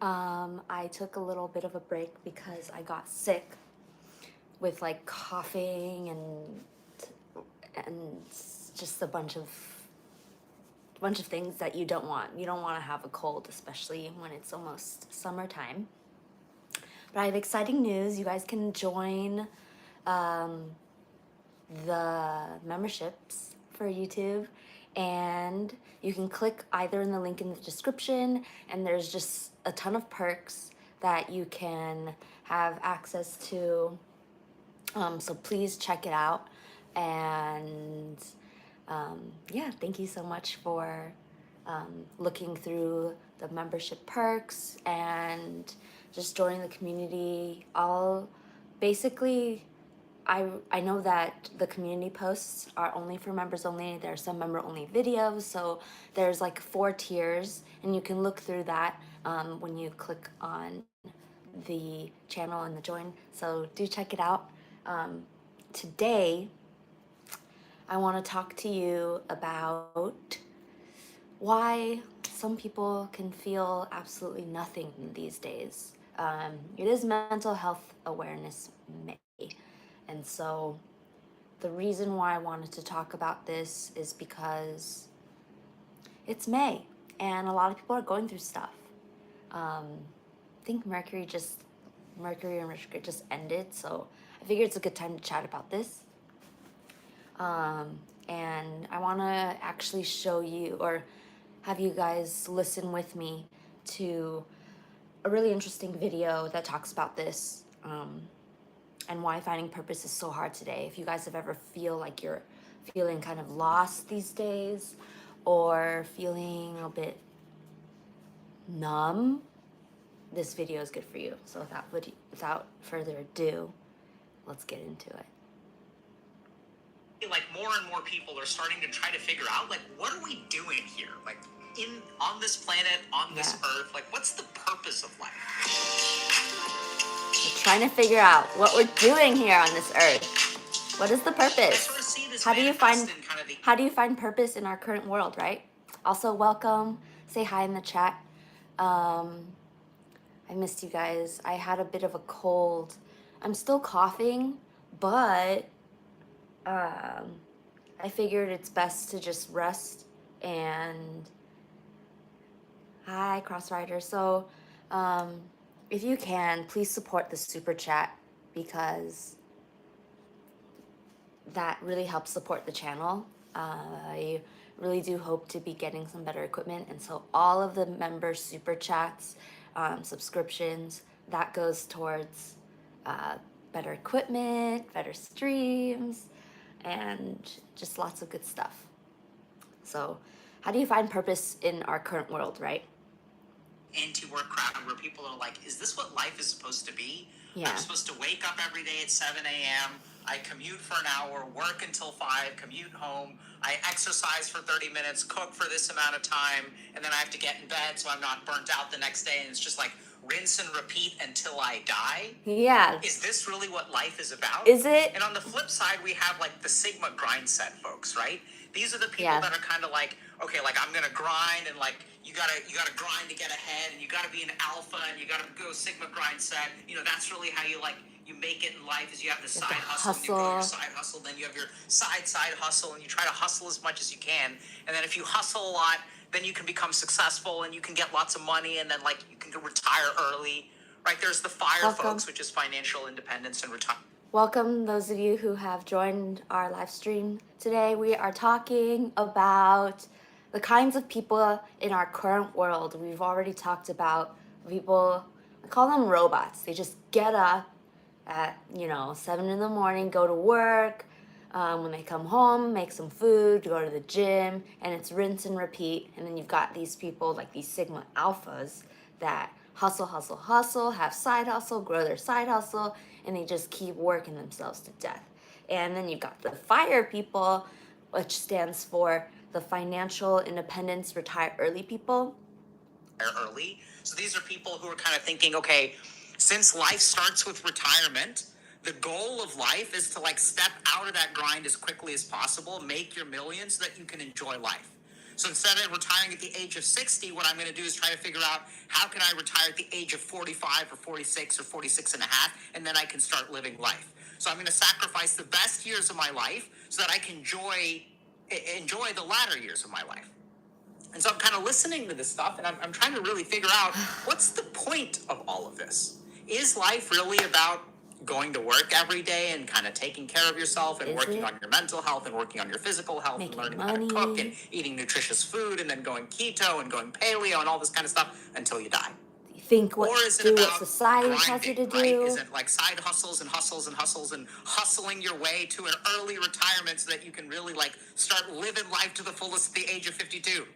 I took a little bit of a break because I got sick with like coughing and just a bunch of things that you don't want. You don't want to have a cold, especially when it's almost summertime. But I have exciting news. You guys can join um, the memberships for YouTube, and you can click either in the link in the description, and there's just a ton of perks that you can have access to. So please check it out. And yeah, thank you so much for looking through the membership perks and just joining the community. I'll basically I know that the community posts are only for members only. There are some member only videos, so there's like 4 tiers, and you can look through that when you click on the channel and the join. So do check it out. Today, I want to talk to you about why some people can feel absolutely nothing these days. It is Mental Health Awareness May, and so the reason why I wanted to talk about this is because it's May and a lot of people are going through stuff. I think Mercury just ended, so I figured it's a good time to chat about this. And I want to actually show you or have you guys listen with me to a really interesting video that talks about this, and why finding purpose is so hard today. If you guys have ever feel like you're feeling kind of lost these days or feeling a bit numb, this video is good for you. So without further ado, let's get into it. Like more and more people are starting to try to figure out, like, what are we doing here? Like, on this planet, on this earth, like, what's the purpose of life? We're trying to figure out what we're doing here on this earth. What is the purpose? How do you find purpose in our current world, right? Also, welcome. Say hi in the chat. I missed you guys. I had a bit of a cold. I'm still coughing, but I figured it's best to just rest. And hi, Crossrider. So if you can, please support the super chat, because that really helps support the channel. I really do hope to be getting some better equipment, and so all of the member super chats, subscriptions, that goes towards better equipment, better streams, and just lots of good stuff. So how do you find purpose in our current world, right? Anti-work crowd where people are like, is this what life is supposed to be? Yeah. I'm supposed to wake up every day at 7 a.m. I commute for an hour, work until 5, commute home. I exercise for 30 minutes, cook for this amount of time, and then I have to get in bed so I'm not burnt out the next day. And it's just like rinse and repeat until I die. Yeah. Is this really what life is about? Is it? And on the flip side, we have like the Sigma grind set folks, right? These are the people that are kind of like, okay, like I'm gonna grind, and like you gotta grind to get ahead, and you gotta be an alpha, and you gotta go Sigma grind set. You know, that's really how you make it in life. Is you have the side hustle, and you grow your side hustle, then you have your side hustle, and you try to hustle as much as you can. And then if you hustle a lot, then you can become successful, and you can get lots of money, and then like you can retire early. Right, there's the FIRE folks, which is financial independence and retirement. Welcome, those of you who have joined our live stream today. We are talking about the kinds of people in our current world. We've already talked about people, I call them robots. They just get up at, 7 in the morning, go to work. When they come home, make some food, go to the gym, and it's rinse and repeat. And then you've got these people, like these Sigma alphas, that hustle, hustle, hustle, have side hustle, grow their side hustle, and they just keep working themselves to death. And then you've got the FIRE people, which stands for the Financial Independence Retire Early people. Early. So these are people who are kind of thinking, okay, since life starts with retirement, the goal of life is to like step out of that grind as quickly as possible, make your millions so that you can enjoy life. So instead of retiring at the age of 60, what I'm going to do is try to figure out how can I retire at the age of 45 or 46 or 46 and a half, and then I can start living life. So I'm going to sacrifice the best years of my life so that I can enjoy the latter years of my life. And so I'm kind of listening to this stuff, and I'm trying to really figure out what's the point of all of this? Is life really about going to work every day and kind of taking care of yourself and working on your mental health and working on your physical health and learning how to cook and eating nutritious food and then going keto and going paleo and all this kind of stuff until you die? You think what society tells you to do? Right? Is it like side hustles and hustles and hustles and hustling your way to an early retirement so that you can really like start living life to the fullest at the age of 52?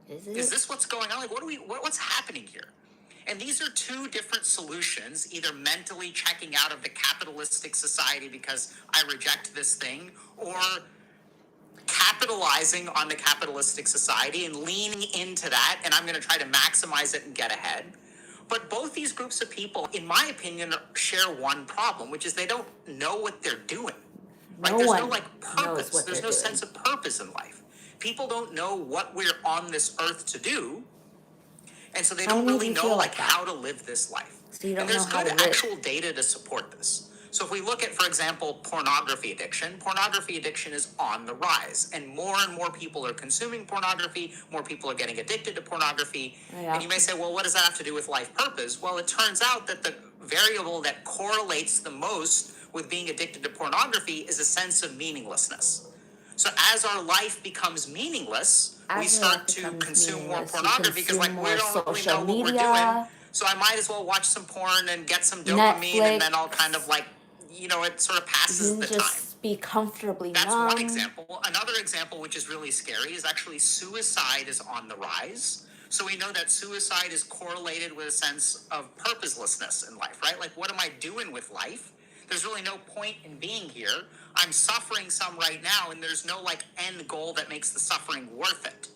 Is this what's going on? Like, what's happening here? And these are two different solutions, either mentally checking out of the capitalistic society because I reject this thing, or capitalizing on the capitalistic society and leaning into that, and I'm going to try to maximize it and get ahead. But both these groups of people, in my opinion, share one problem, which is they don't know what they're doing. Right? There's no like purpose. There's no sense of purpose in life. People don't know what we're on this earth to do, and so they don't really know like how to live this life. So you don't and there's know how good to actual data to support this. So if we look at, for example, pornography addiction is on the rise, and more people are consuming pornography, more people are getting addicted to pornography. Yeah. And you may say, well, what does that have to do with life purpose? Well, it turns out that the variable that correlates the most with being addicted to pornography is a sense of meaninglessness. So as our life becomes meaningless, we start to consume more pornography because like we don't really know what we're doing. So I might as well watch some porn and get some dopamine, and then I'll kind of like, it sort of passes the time. Just be comfortably That's numb. one example. Another example, which is really scary, is actually suicide is on the rise. So we know that suicide is correlated with a sense of purposelessness in life, right? Like, what am I doing with life? There's really no point in being here. I'm suffering some right now, and there's no like end goal that makes the suffering worth it.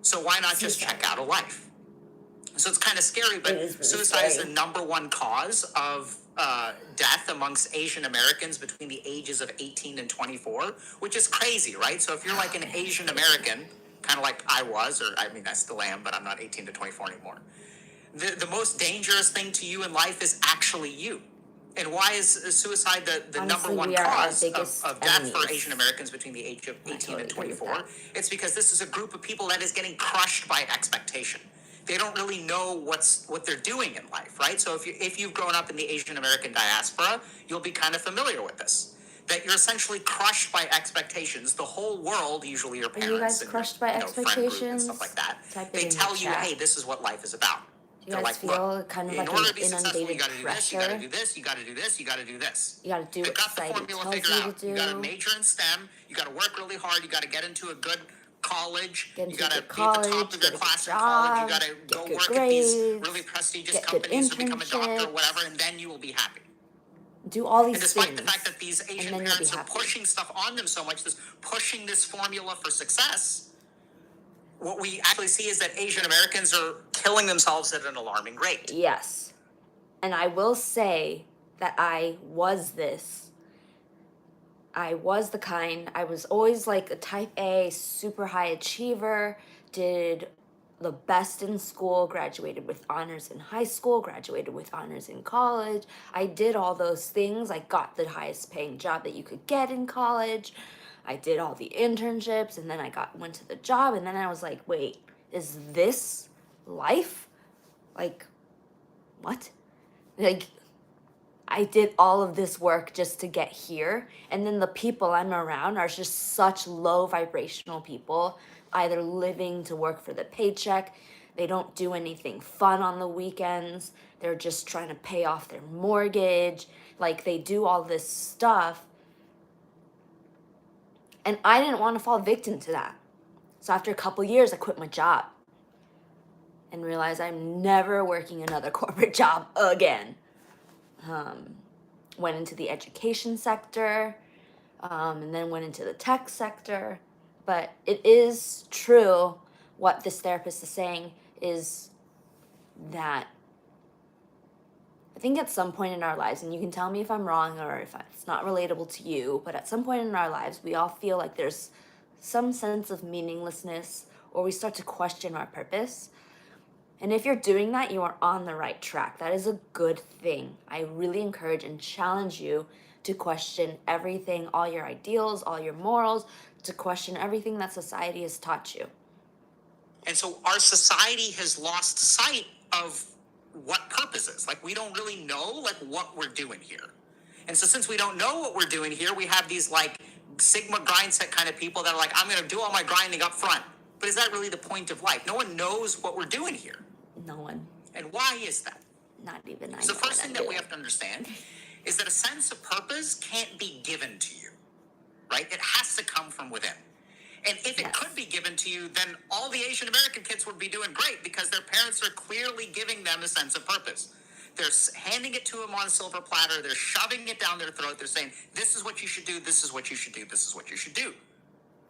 So why not just check out of life? So it's kind of scary, but suicide is the number one cause of death amongst Asian Americans between the ages of 18 and 24, which is crazy, right? So if you're like an Asian American, kind of like I was, or I mean I still am, but I'm not 18 to 24 anymore. The most dangerous thing to you in life is actually you. And why is suicide the number one cause of death for Asian Americans between the age of 18 and 24? It's because this is a group of people that is getting crushed by expectation. They don't really know what they're doing in life, right? So if you've grown up in the Asian American diaspora, you'll be kind of familiar with this. That you're essentially crushed by expectations. The whole world, usually your parents, you guys crushed by expectations? Friend group and stuff like that. They tell you, hey, this is what life is about. You guys feel kind of like an inundated pressure? You gotta do this, you gotta do this, you gotta do this. You gotta do what society tells you to do. You gotta major in STEM, you gotta work really hard, you gotta get into a good college, you gotta be at the top of your class in college, you gotta go work at these really prestigious companies or become a doctor or whatever, and then you will be happy. Do all these things. And despite the fact that these Asian parents are pushing stuff on them so much, pushing this formula for success, what we actually see is that Asian Americans are killing themselves at an alarming rate. Yes. And I will say that I was this. I was the kind, I was always like a type A, super high achiever, did the best in school, graduated with honors in high school, graduated with honors in college. I did all those things. I got the highest paying job that you could get in college. I did all the internships, and then I went to the job, and then I was like, wait, is this life? Like, what? Like, I did all of this work just to get here, and then the people I'm around are just such low vibrational people, either living to work for the paycheck, they don't do anything fun on the weekends, they're just trying to pay off their mortgage, like they do all this stuff. And I didn't want to fall victim to that. So after a couple years, I quit my job and realized I'm never working another corporate job again. Went into the education sector, and then went into the tech sector. But it is true what this therapist is saying is that I think at some point in our lives, and you can tell me if I'm wrong or if it's not relatable to you, but at some point in our lives, we all feel like there's some sense of meaninglessness or we start to question our purpose. And if you're doing that, you are on the right track. That is a good thing. I really encourage and challenge you to question everything, all your ideals, all your morals, to question everything that society has taught you. And so our society has lost sight of what purpose is. Like, we don't really know, like, what we're doing here. And so since we don't know what we're doing here, we have these, like, Sigma grind set kind of people that are like, I'm going to do all my grinding up front. But is that really the point of life? No one knows what we're doing here. No one. And why is that? Not even I. So the first thing that we have to understand is that a sense of purpose can't be given to you, right? It has to come from within. And if it could be given to you, then all the Asian American kids would be doing great because their parents are clearly giving them a sense of purpose. They're handing it to them on a silver platter. They're shoving it down their throat. They're saying, this is what you should do. This is what you should do. This is what you should do.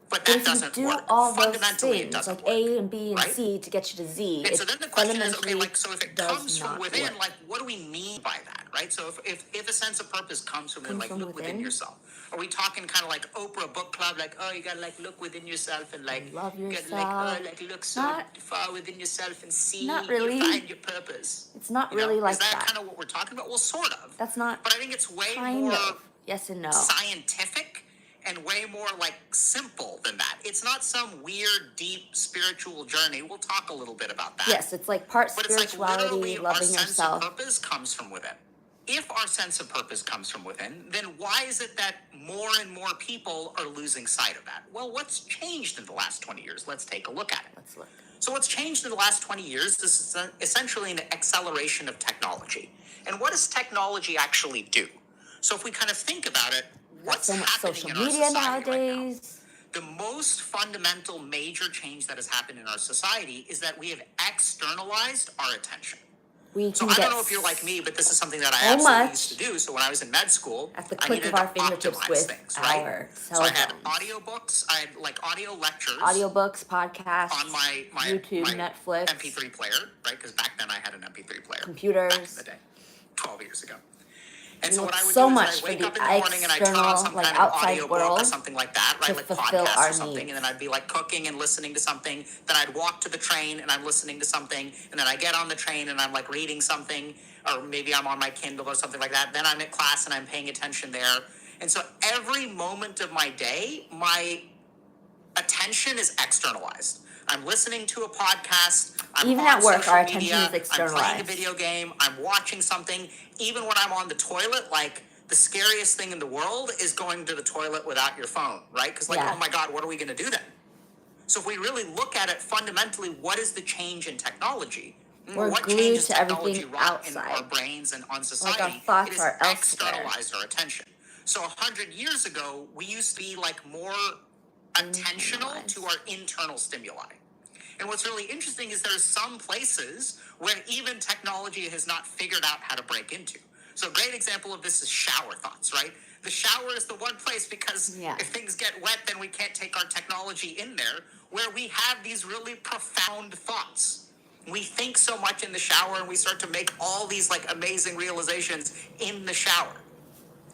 But that doesn't do work. all Fundamentally, those things, it doesn't like work, A and B and right? C to get you to Z. And so then the question is, okay, like, so if it comes from within, like, what do we mean by that, right? So if a sense of purpose comes from within, like, look within yourself. Are we talking kind of like Oprah book club, like, oh, you gotta, like, look within yourself and, like, love yourself. You gotta, like, look so far within yourself and see, not really. Find your purpose. It's not really like that. Is that kind of what we're talking about? Well, sort of. That's not. But I think it's way kind more of. Yes and no. Scientific and way more, like, simple than that. It's not some weird, deep spiritual journey. We'll talk a little bit about that. Yes, it's like part but spirituality, it's like literally loving our sense yourself. of purpose comes from within. If our sense of purpose comes from within, then why is it that more and more people are losing sight of that? Well, what's changed in the last 20 years? Let's take a look at it. Let's look. So what's changed in the last 20 years is essentially an acceleration of technology. And what does technology actually do? So if we kind of think about it, what's so much happening social in our media society nowadays? Right now? The most fundamental major change that has happened in our society is that we have externalized our attention. So I don't know if you're like me, but this is something that I absolutely used to do. So when I was in med school, at the I click needed of our to fingertips optimize with things, our right? cell So I had phones. audiobooks, I had like audio lectures, Audiobooks, podcasts, on my YouTube, my Netflix, MP3 player, right? Because back then I had an MP3 player. computers. Back in the day, 12 years ago. And We so what look I would so do is much I'd for wake the up in the morning and I'd turn on some external, like, kind of outside audio book world or something like that, right? to Like fulfill podcast our or something. needs. And then I'd be like cooking and listening to something. Then I'd walk to the train and I'm listening to something. And then I get on the train and I'm like reading something, or maybe I'm on my Kindle or something like that. Then I'm at class and I'm paying attention there. And so every moment of my day, my attention is externalized. I'm listening to a podcast. I'm Even on at work, social our media, attention is I'm externalized. playing a video game. I'm watching something. Even when I'm on the toilet, like, the scariest thing in the world is going to the toilet without your phone, right? Because, like, oh my God, what are we going to do then? So if we really look at it fundamentally, what is the change in technology? We're what glued changes to technology everything wrought in outside. our brains and on society? Like our thoughts it are has elsewhere. externalized our attention. So 100 years ago, we used to be like more attentional to our internal stimuli. And what's really interesting is there's some places where even technology has not figured out how to break into. So a great example of this is shower thoughts, right? The shower is the one place because if things get wet, then we can't take our technology in there, where we have these really profound thoughts. We think so much in the shower and we start to make all these like amazing realizations in the shower.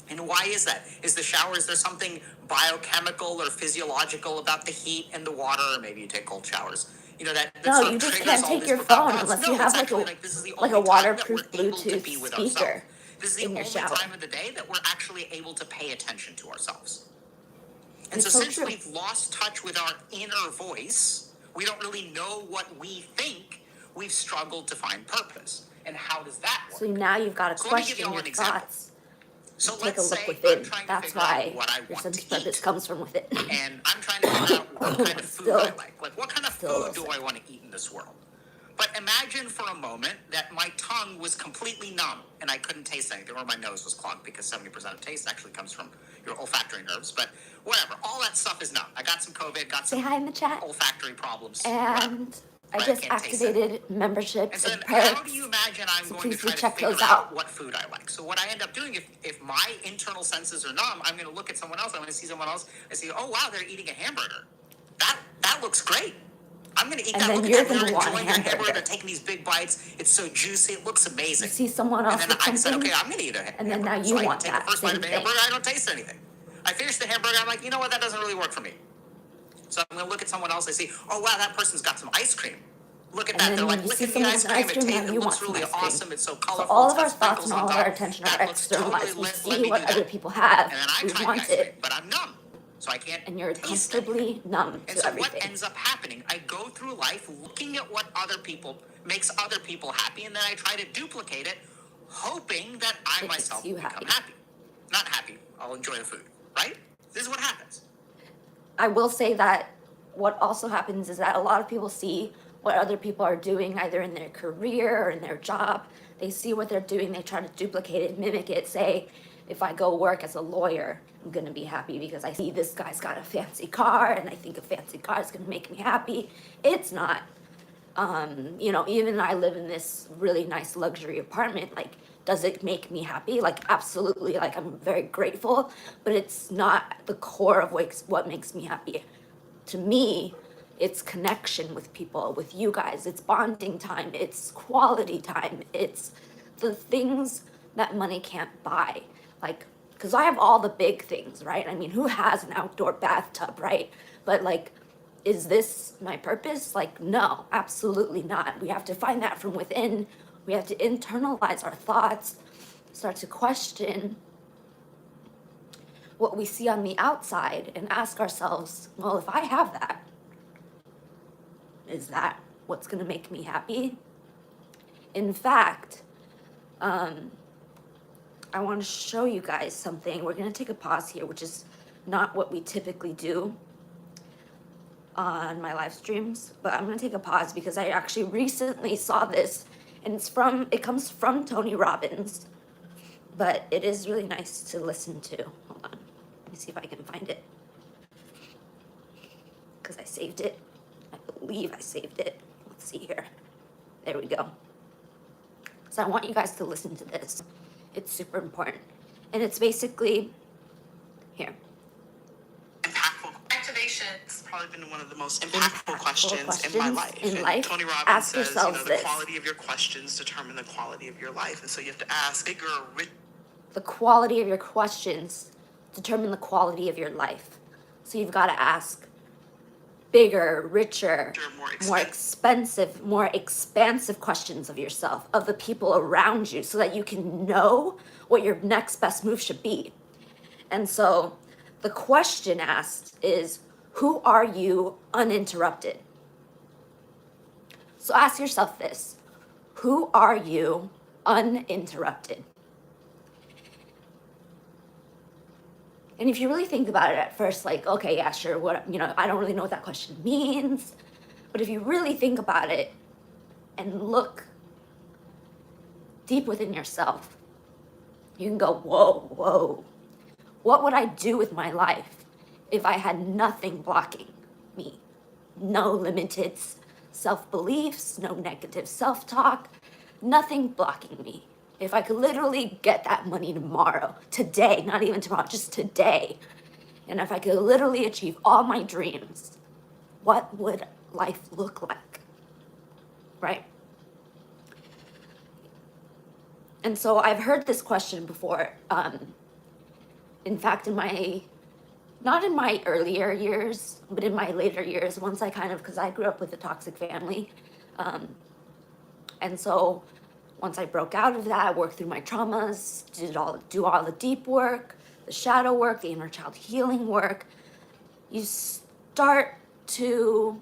And why is that? Is there something biochemical or physiological about the heat and the water? Or maybe you take cold showers. You know, that No, sort of you just triggers can't all take these your profound phone thoughts. unless No, you have it's like this is the a only time that waterproof we're able to Bluetooth be with speaker ourselves. This is the in your only shower. time of the day that we're actually able to pay attention to ourselves. And It's so so since true. we've lost touch with our inner voice, we don't really know what we think, we've struggled to find purpose. And how does that work? So now you've got to So let me give question you your an example. thoughts. So Take a let's look say within. I'm trying to That's figure out why what I your want sense to of purpose eat. comes from within. And I'm trying to figure out what kind of food Still- I like. Like, what kind of still food do listen. I want to eat in this world? But imagine for a moment that my tongue was completely numb and I couldn't taste anything, or my nose was clogged, because 70% of taste actually comes from your olfactory nerves. But whatever, all that stuff is numb. I got some COVID, got Say some hi in the chat. olfactory problems. And I Right, just can't taste activated And memberships so and then how do perks. you imagine I'm So going to please try do to check figure those out out. what food I like? So what I end up doing, if my internal senses are numb, I'm going to look at someone else. I'm going to see someone else. I see, oh wow, they're eating a hamburger. That looks great. I'm going to eat And that. then Look at you're that. They're gonna want a enjoying their hamburger. hamburger. They're taking these big bites. It's so juicy. It looks amazing. You see someone else And then with I said, something, okay, I'm going to eat a hamburger. and then now you so want I take that the first bite same of the thing. hamburger. I don't taste anything. I finish the hamburger. I'm like, you know what? That doesn't really work for me. So I'm going to look at someone else. I see, oh, wow, that person's got some ice cream. Look at And that. then They're when like you see licking the someone ice with an cream. ice cream, now It you looks want some really ice cream. awesome. It's so So colorful. all It's of our got thoughts sprinkles and on all of our top. attention That are looks externalized. totally We lit. see Let me what do that. other people have. And then I We try the want ice cream, it. but I'm numb. So I can't And you're taste anything. comfortably numb And to so everything. what ends up happening, I go through life looking at what other people makes other people happy, and then I try to duplicate it, hoping that I It makes myself you become happy. happy. Not happy. I'll enjoy the food, right? This is what happens. I will say that what also happens is that a lot of people see what other people are doing either in their career or in their job. They see what they're doing, they try to duplicate it, mimic it, say, if I go work as a lawyer, I'm gonna be happy because I see this guy's got a fancy car and I think a fancy car is gonna make me happy. It's not. You know, even I live in this really nice luxury apartment, like, does it make me happy? Like, absolutely, like, I'm very grateful, but it's not the core of what makes me happy. To me, it's connection with people, with you guys, it's bonding time, it's quality time, it's the things that money can't buy. Like, because I have all the big things, right? I mean, who has an outdoor bathtub, right? But like, is this my purpose? Like, no, absolutely not. We have to find that from within. We have to internalize our thoughts, start to question what we see on the outside, and ask ourselves, well, if I have that, is that what's going to make me happy? In fact, I want to show you guys something. We're going to take a pause here, which is not what we typically do on my live streams, but I'm gonna take a pause because I actually recently saw this, and it comes from Tony Robbins, but it is really nice to listen to. Hold on, let me see if I can find it, because I saved it. I believe I saved it. Let's see here. There we go. So I want you guys to listen to this. It's super important, and it's basically here. Impactful activation. It's probably been one of the most impactful questions in my life. In life, Tony Robbins ask says, yourselves the this. quality of your questions determine the quality of your life. And so you have to ask bigger, rich. The quality of your questions determine the quality of your life. So you've got to ask bigger, richer, more expensive, more expansive questions of yourself, of the people around you, so that you can know what your next best move should be. And so the question asked is, who are you uninterrupted? So ask yourself this: who are you uninterrupted? And if you really think about it at first, like, okay, yeah, sure, what, I don't really know what that question means. But if you really think about it and look deep within yourself, you can go, whoa. What would I do with my life if I had nothing blocking me? No limited self-beliefs, no negative self-talk, nothing blocking me. If I could literally get that money tomorrow, today, not even tomorrow, just today, and if I could literally achieve all my dreams, what would life look like? Right? And so I've heard this question before. In fact, not in my earlier years, but in my later years, once I because I grew up with a toxic family. And so once I broke out of that, worked through my traumas, do all the deep work, the shadow work, the inner child healing work, you start to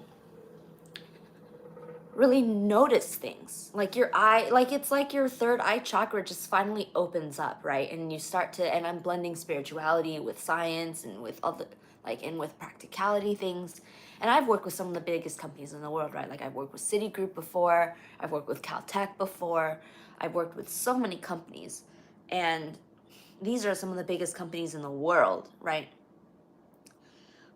really notice things. Like your eye, like it's like your third eye chakra just finally opens up, right? And you start to, and I'm blending spirituality with science and with all the, and with practicality things. And I've worked with some of the biggest companies in the world, right? Like I've worked with Citigroup before, I've worked with Caltech before, I've worked with so many companies. And these are some of the biggest companies in the world, right?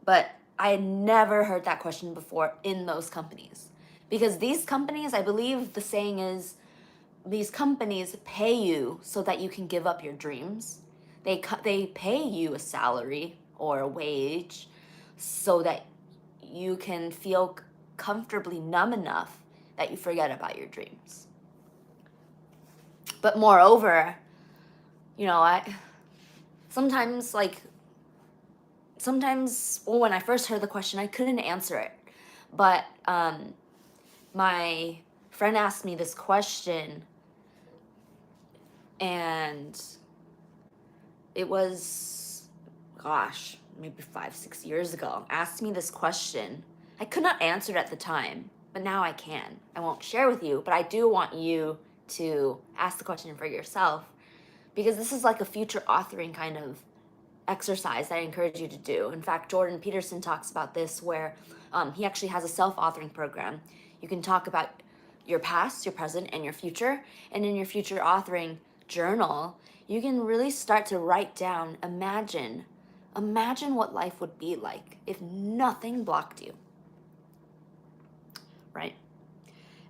But I had never heard that question before in those companies. Because these companies, I believe the saying is, these companies pay you so that you can give up your dreams. They pay you a salary or a wage so that you can feel comfortably numb enough that you forget about your dreams. But moreover, I sometimes sometimes, well, when I first heard the question, I couldn't answer it. But my friend asked me this question, and it was, gosh, maybe 5, 6 years ago, asked me this question. I could not answer it at the time, but now I can. I won't share with you, but I do want you to ask the question for yourself, because this is like a future authoring kind of exercise that I encourage you to do. In fact, Jordan Peterson talks about this, where he actually has a self-authoring program. You can talk about your past, your present, and your future. And in your future authoring journal, you can really start to write down, imagine what life would be like if nothing blocked you, right?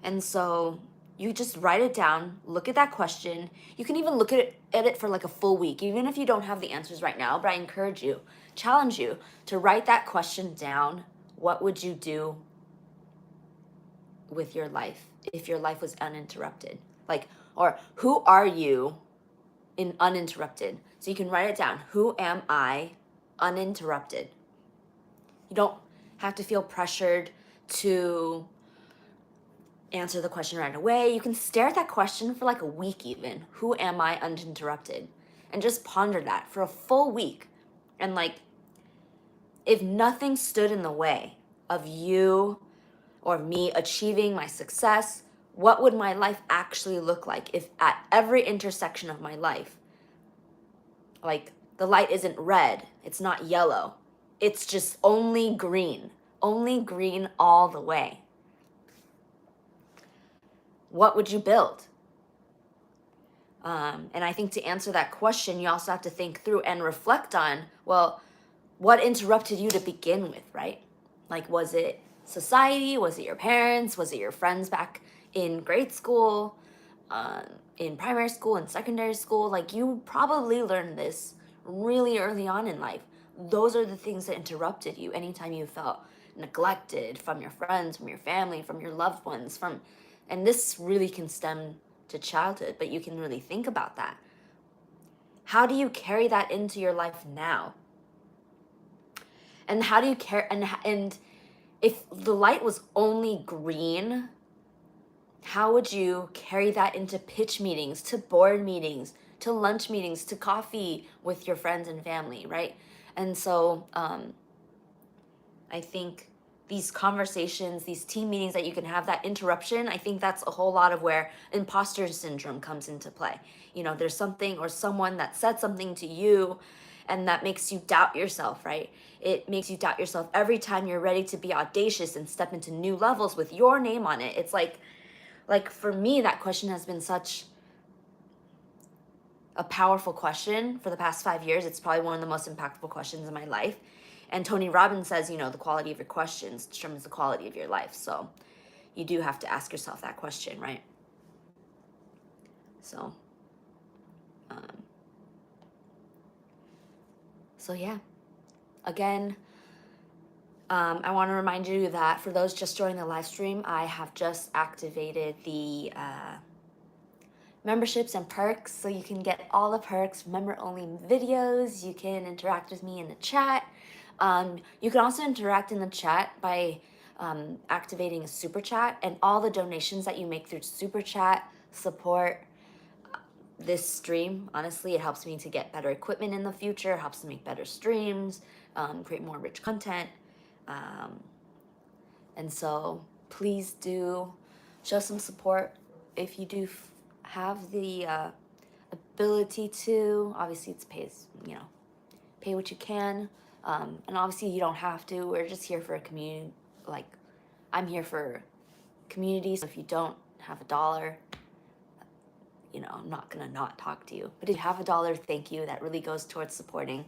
And so you just write it down, look at that question. You can even look at it for like a full week, even if you don't have the answers right now. But I encourage you, challenge you to write that question down. What would you do with your life if your life was uninterrupted? Like, or who are you in uninterrupted? So you can write it down. Who am I uninterrupted? You don't have to feel pressured to answer the question right away. You can stare at that question for like a week even. Who am I uninterrupted? And just ponder that for a full week. And like, if nothing stood in the way of you or me achieving my success, what would my life actually look like if at every intersection of my life, like the light isn't red, it's not yellow, it's just only green all the way? What would you build? And I think to answer that question, you also have to think through and reflect on, well, what interrupted you to begin with, right? Like, was it society? Was it your parents? Was it your friends back in grade school, in primary school, in secondary school? Like, you probably learned this really early on in life. Those are the things that interrupted you anytime you felt neglected from your friends, from your family, from your loved ones, and this really can stem to childhood, but you can really think about that. How do you carry that into your life now? And how do you carry, and if the light was only green, how would you carry that into pitch meetings, to board meetings, to lunch meetings, to coffee with your friends and family, right? And so I think these conversations, these team meetings that you can have, that interruption, I think that's a whole lot of where imposter syndrome comes into play. You know, there's something or someone that said something to you and that makes you doubt yourself, right? It makes you doubt yourself every time you're ready to be audacious and step into new levels with your name on it. It's like for me, that question has been such a powerful question for the past 5 years. It's probably one of the most impactful questions in my life. And Tony Robbins says, you know, the quality of your questions determines the quality of your life. So you do have to ask yourself that question, right? So, yeah. Again, I want to remind you that for those just joining the live stream, I have just activated the memberships and perks, so you can get all the perks, member-only videos. You can interact with me in the chat. You can also interact in the chat by activating a super chat, and all the donations that you make through super chat support this stream. Honestly, it helps me to get better equipment in the future, helps to make better streams, create more rich content. And so please do show some support if you do have the ability to. Obviously, it's pay what you can. And obviously you don't have to. We're just here for a community. Like, I'm here for community. So if you don't have $1, you know, I'm not gonna not talk to you. But if you have $1, thank you. That really goes towards supporting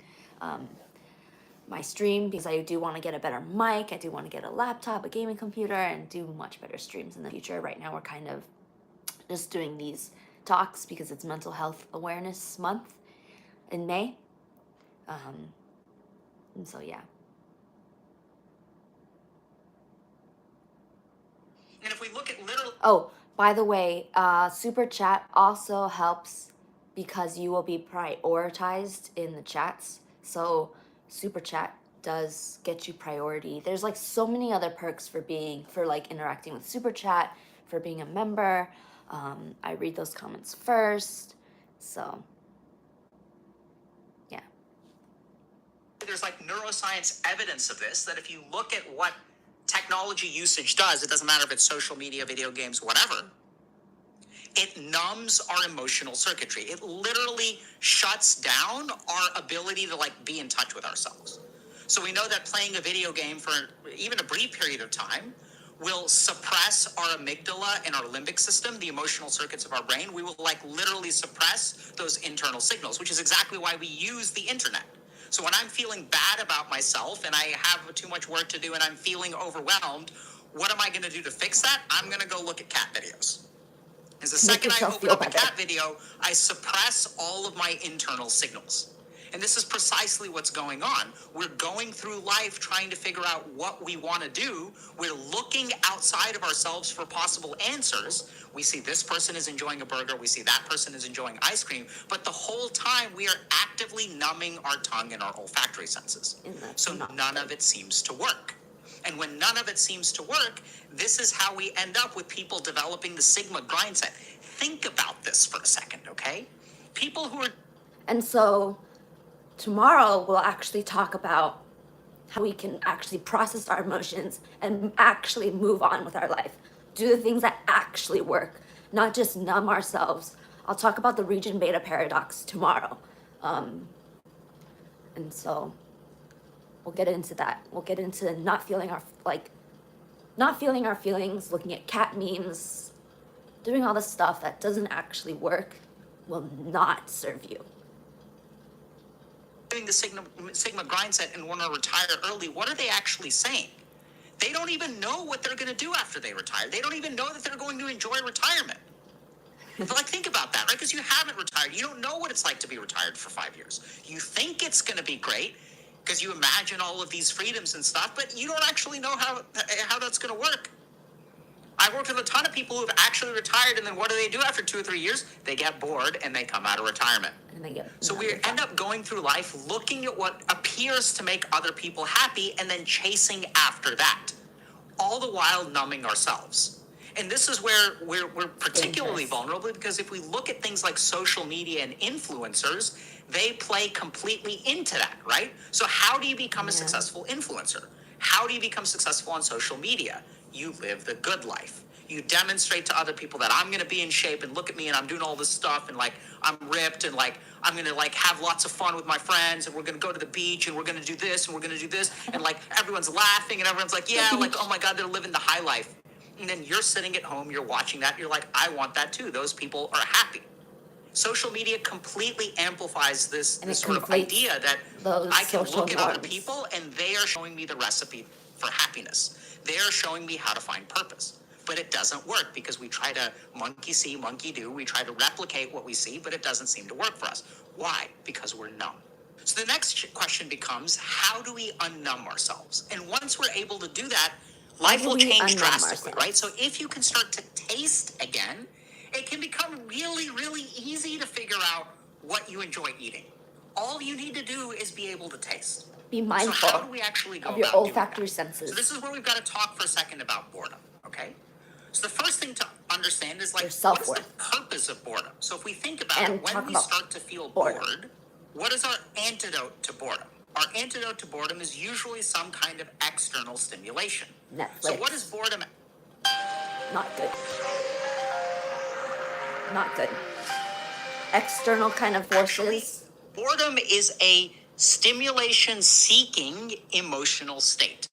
my stream, because I do want to get a better mic. I do want to get a laptop, a gaming computer, and do much better streams in the future. Right now we're kind of just doing these talks because it's Mental Health Awareness Month in May. And so, yeah. And if we look at little... Oh, by the way, Super Chat also helps because you will be prioritized in the chats. So Super Chat does get you priority. There's like so many other perks for like interacting with Super Chat, for being a member. I read those comments first. So, yeah. There's like neuroscience evidence of this, that if you look at what technology usage does, it doesn't matter if it's social media, video games, whatever, it numbs our emotional circuitry. It literally shuts down our ability to like be in touch with ourselves. So we know that playing a video game for even a brief period of time will suppress our amygdala and our limbic system, the emotional circuits of our brain. We will like literally suppress those internal signals, which is exactly why we use the internet. So when I'm feeling bad about myself and I have too much work to do and I'm feeling overwhelmed, what am I going to do to fix that? I'm going to go look at cat videos. Because the second I open up a cat video, I suppress all of my internal signals. And this is precisely what's going on. We're going through life trying to figure out what we want to do. We're looking outside of ourselves for possible answers. We see this person is enjoying a burger. We see that person is enjoying ice cream. But the whole time we are actively numbing our tongue and our olfactory senses. So none of it seems to work. And when none of it seems to work, this is how we end up with people developing the Sigma grind set. Think about this for a second, okay? People who are... And so tomorrow we'll actually talk about how we can actually process our emotions and actually move on with our life. Do the things that actually work, not just numb ourselves. I'll talk about the region beta paradox tomorrow. And so we'll get into that. We'll get into not feeling our feelings, looking at cat memes, doing all the stuff that doesn't actually work will not serve you. Doing the Sigma grind set and want to retire early, what are they actually saying? They don't even know what they're going to do after they retire. They don't even know that they're going to enjoy retirement. But like, think about that, right? Because you haven't retired. You don't know what it's like to be retired for 5 years. You think it's going to be great because you imagine all of these freedoms and stuff, but you don't actually know how that's going to work. I worked with a ton of people who've actually retired, and then what do after 2 or 3 years? They get bored and they come out of retirement. So we end up going through life looking at what appears to make other people happy and then chasing after that, all the while numbing ourselves. And this is where we're particularly vulnerable, because if we look at things like social media and influencers, they play completely into that, right? So how do you become a successful influencer? How do you become successful on social media? You live the good life. You demonstrate to other people that I'm going to be in shape and look at me and I'm doing all this stuff and like I'm ripped and like I'm going to like have lots of fun with my friends and we're going to go to the beach and we're going to do this and we're going to do this, and like everyone's laughing and everyone's like, yeah, like, oh my God, they're living the high life. And then you're sitting at home, you're watching that, you're like, I want that too. Those people are happy. Social media completely amplifies this sort of idea that I can look at other people and they are showing me the recipe for happiness. They are showing me how to find purpose. But it doesn't work because we try to monkey see, monkey do. We try to replicate what we see, but it doesn't seem to work for us. Why? Because we're numb. So the next question becomes, how do we unnumb ourselves? And once we're able to do that, life will change drastically, right? So if you can start to taste again, it can become really, really easy to figure out what you enjoy eating. All you need to do is be able to taste. Be mindful so how do we actually go of your about olfactory doing that? senses. So this is where we've got to talk for a second about boredom, okay? So the first thing to understand is like, what's the purpose of boredom? So if we think about it, when we start to feel bored, what is our antidote to boredom? Our antidote to boredom is usually some kind of external stimulation. Netflix. So what is boredom? Not good. Not good. External kind of forces. Actually, boredom is a stimulation-seeking emotional state.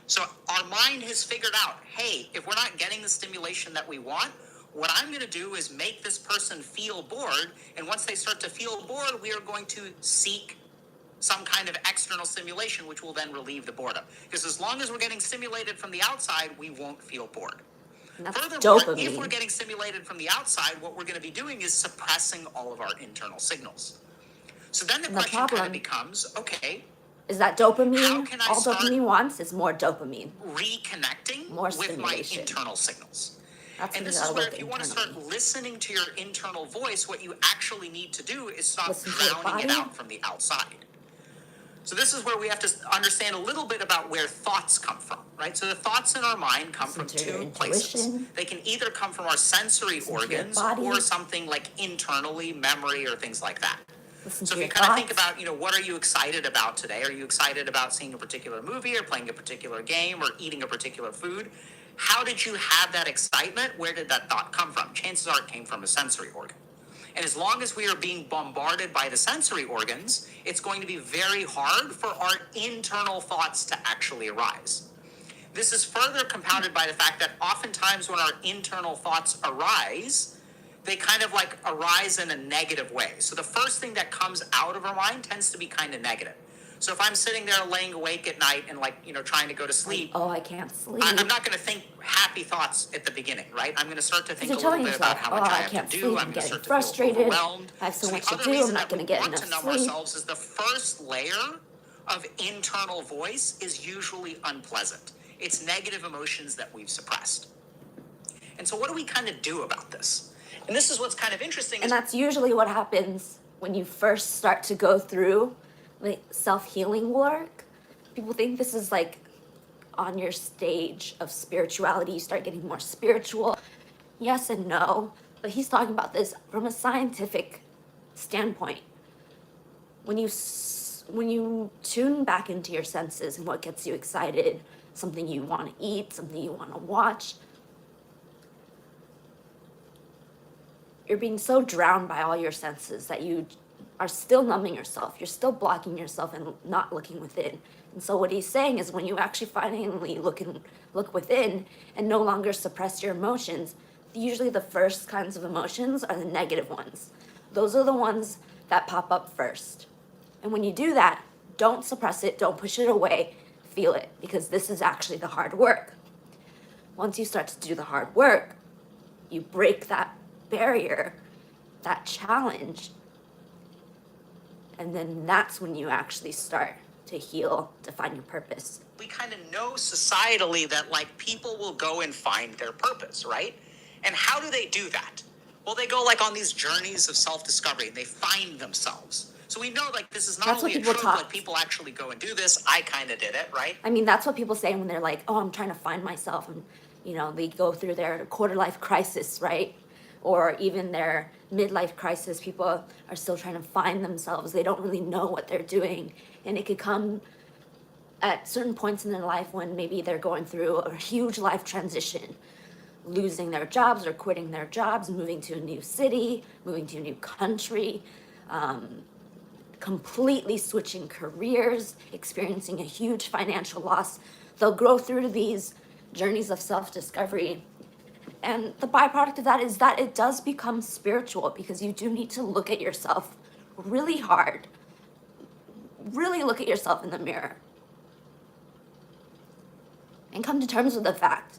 So our mind has figured out, hey, if we're not getting the stimulation that we want, what I'm going to do is make this person feel bored. And once they start to feel bored, we are going to seek some kind of external stimulation, which will then relieve the boredom. Because as long as we're getting stimulated from the outside, we won't feel bored. Furthermore, dopamine. If we're getting stimulated from the outside, what we're going to be doing is suppressing all of our internal signals. So then the question kind of becomes, okay, is that dopamine? All dopamine wants is more dopamine. Reconnecting with my internal signals. And this is where if you want to start listening to your internal voice, what you actually need to do is stop drowning it out from the outside. So this is where we have to understand a little bit about where thoughts come from, right? So the thoughts in our mind come from two places. They can either come from our sensory organs or something like internally, memory or things like that. So if you kind of think about, what are you excited about today? Are you excited about seeing a particular movie or playing a particular game or eating a particular food? How did you have that excitement? Where did that thought come from? Chances are it came from a sensory organ. And as long as we are being bombarded by the sensory organs, it's going to be very hard for our internal thoughts to actually arise. This is further compounded by the fact that oftentimes when our internal thoughts arise, they kind of like arise in a negative way. So the first thing that comes out of our mind tends to be kind of negative. So if I'm sitting there laying awake at night and trying to go to sleep. Oh, I can't sleep. I'm not going to think happy thoughts at the beginning, right? I'm going to start to think a little bit about how much I have to do. I'm going to start to feel overwhelmed. I have so much to do. I'm not going to get enough sleep. The other reason that we want to numb ourselves is the first layer of internal voice is usually unpleasant. It's negative emotions that we've suppressed. And so what do we kind of do about this? And this is what's kind of interesting. And that's usually what happens when you first start to go through like self-healing work. People think this is like on your stage of spirituality, you start getting more spiritual. Yes and no, but he's talking about this from a scientific standpoint. When you tune back into your senses and what gets you excited, something you want to eat, something you want to watch, you're being so drowned by all your senses that you are still numbing yourself. You're still blocking yourself and not looking within. And so what he's saying is when you actually finally look within and no longer suppress your emotions, usually the first kinds of emotions are the negative ones. Those are the ones that pop up first. And when you do that, don't suppress it, don't push it away, feel it, because this is actually the hard work. Once you start to do the hard work, you break that barrier, that challenge, and then that's when you actually start to heal, to find your purpose. We kind of know societally that people will go and find their purpose, right? And how do they do that? Well, they go on these journeys of self-discovery and they find themselves. So we know this is not that's only a trope, like people actually go and do this. I kind of did it, right? I mean, that's what people say when they're like, oh, I'm trying to find myself. And, they go through their quarter-life crisis, right? Or even their midlife crisis. People are still trying to find themselves. They don't really know what they're doing. And it could come at certain points in their life when maybe they're going through a huge life transition, losing their jobs or quitting their jobs, moving to a new city, moving to a new country, completely switching careers, experiencing a huge financial loss. They'll go through these journeys of self-discovery. And the byproduct of that is that it does become spiritual, because you do need to look at yourself really hard. Really look at yourself in the mirror. And come to terms with the fact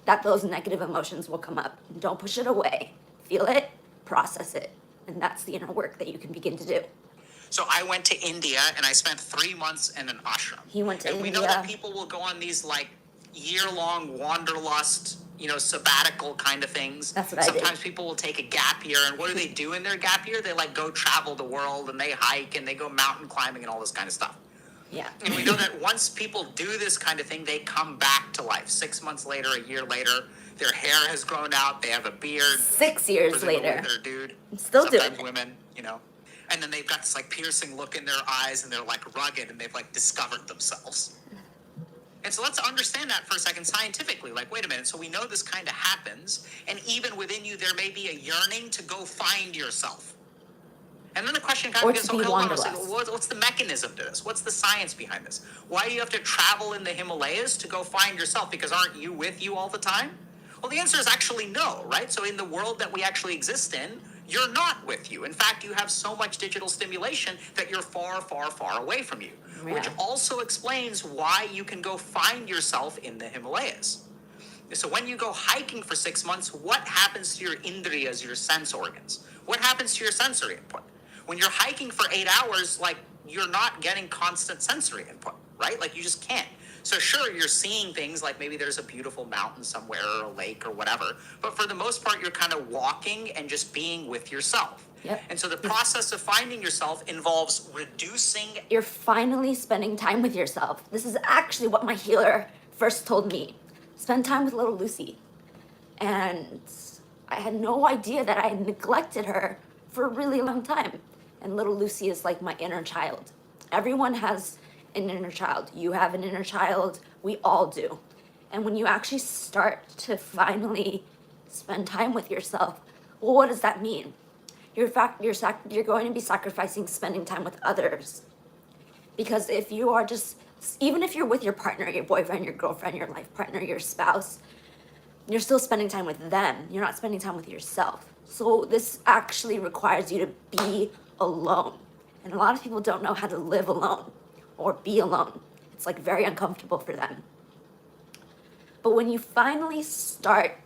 that those negative emotions will come up. Don't push it away. Feel it, process it. And that's the inner work that you can begin to do. So I went to India and I spent 3 months in an ashram. He went to India. And we know that people will go on these year-long wanderlust, sabbatical kind of things. That's what I did. Sometimes people will take a gap year, and what do they do in their gap year? They go travel the world, and they hike, and they go mountain climbing and all this kind of stuff. Yeah. And we know that once people do this kind of thing, they come back to life. 6 months later, a year later, their hair has grown out, they have a beard. 6 years later. They're a dude. I'm still doing it. Sometimes women, And then they've got this piercing look in their eyes, and they're rugged, and they've discovered themselves. And so let's understand that for a second scientifically. Wait a minute, so we know this kind of happens, and even within you there may be a yearning to go find yourself. And then the question kind of gets, okay, hold on, what's the mechanism to this? What's the science behind this? Why do you have to travel in the Himalayas to go find yourself? Because aren't you with you all the time? Well, the answer is actually no, right? So in the world that we actually exist in, you're not with you. In fact, you have so much digital stimulation that you're far, far, far away from you, which also explains why you can go find yourself in the Himalayas. So when you go hiking for 6 months, what happens to your indriyas, your sense organs? What happens to your sensory input? When you're hiking for 8 hours, you're not getting constant sensory input, right? You just can't. So sure, you're seeing things like maybe there's a beautiful mountain somewhere or a lake or whatever, but for the most part, you're kind of walking and just being with yourself. Yep. And so the process of finding yourself involves reducing. You're finally spending time with yourself. This is actually what my healer first told me. Spend time with little Lucy. And I had no idea that I had neglected her for a really long time. And little Lucy is like my inner child. Everyone has an inner child. You have an inner child. We all do. And when you actually start to finally spend time with yourself, well, what does that mean? You're going to be sacrificing spending time with others. Because if you are just, even if you're with your partner, your boyfriend, your girlfriend, your life partner, your spouse, you're still spending time with them. You're not spending time with yourself. So this actually requires you to be alone. And a lot of people don't know how to live alone or be alone. It's like very uncomfortable for them. But when you finally start